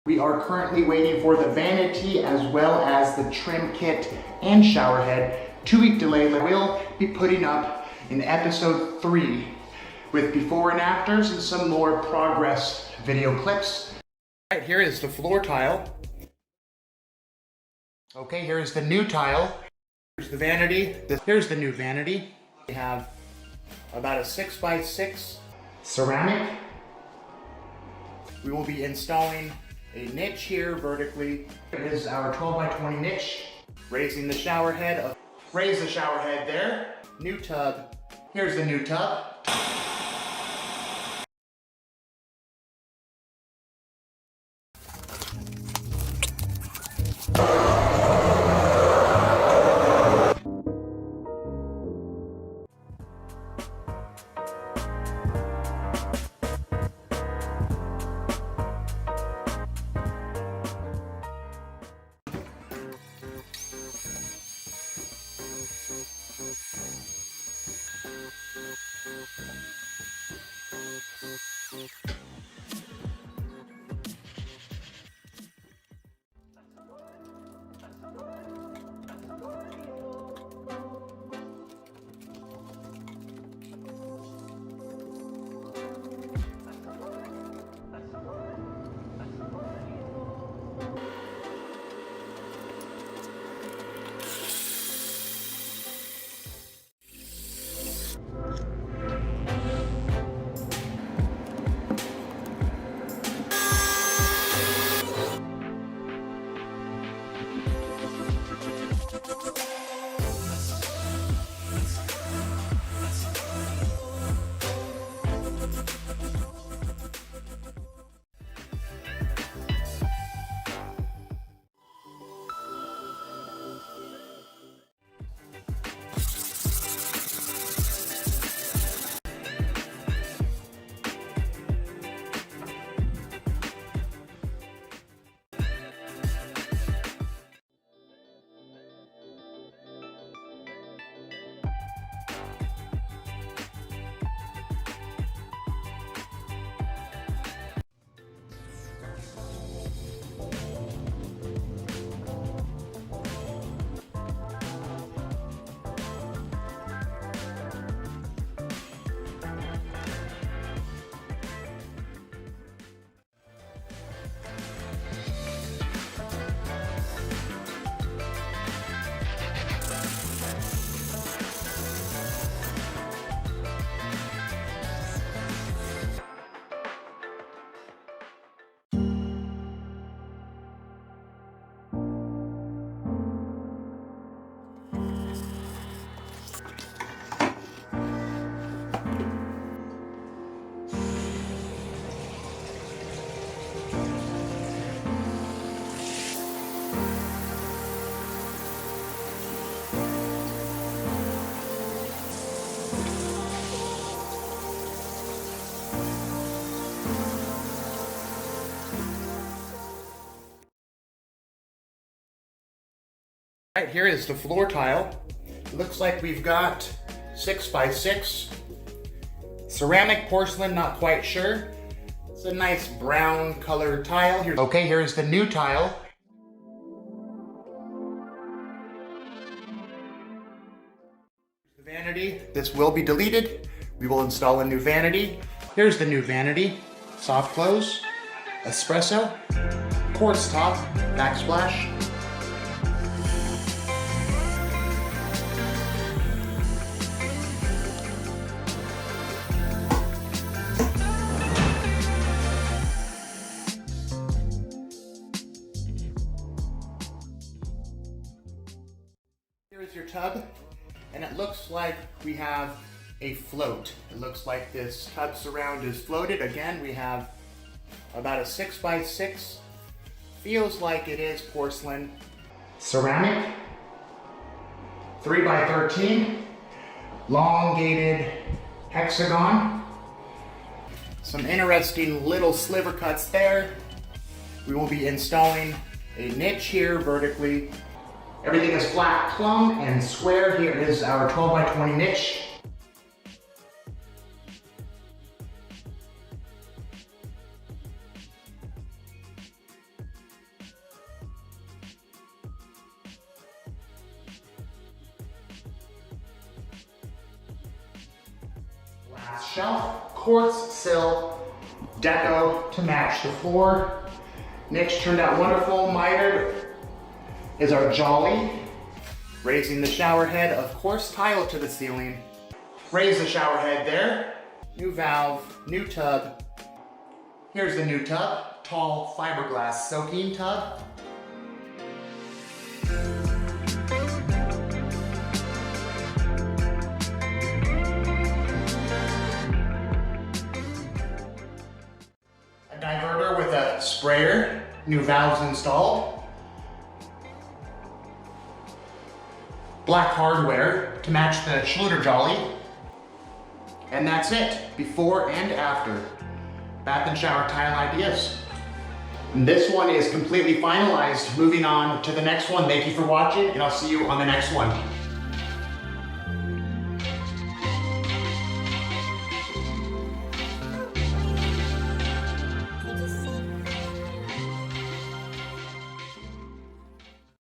We are currently waiting for the vanity as well as the trim kit and shower head. 2-week delay. We'll be putting up in episode 3 with before and afters and some more progress video clips. All right, here is the floor tile. Okay, here's the new tile. Here's the vanity. Here's the new vanity. We have about a 6x6 ceramic. We will be installing a niche here vertically. Here is our 12x20 niche. Raising the shower head. Raise the shower head there. New tub. Here's the new tub. Right, here is the floor tile. It looks like we've got 6x6. Ceramic, porcelain, not quite sure. It's a nice brown color tile. Okay, here's the new tile. The vanity, this will be deleted. We will install a new vanity. Here's the new vanity. Soft close, espresso, quartz top, backsplash. Here's your tub, and it looks like we have a float. It looks like this tub surround is floated. Again, we have about a 6x6. Feels like it is porcelain. Ceramic, 3x13, elongated hexagon. Some interesting little sliver cuts there. We will be installing a niche here vertically. Everything is flat, plumb, and square. Here is our 12x20 niche. shelf, quartz sill, deco to match the floor. Niche turned out wonderful. Mitered is our jolly. Raising the shower head, of course, tile to the ceiling. Raise the shower head there. New valve, new tub. Here's the new tub, tall fiberglass soaking tub. A diverter with a sprayer, new valves installed. Black hardware to match the Schluter Jolly. And that's it, before and after. Bath and shower tile ideas. This one is completely finalized. Moving on to the next one. Thank you for watching, and I'll see you on the next one.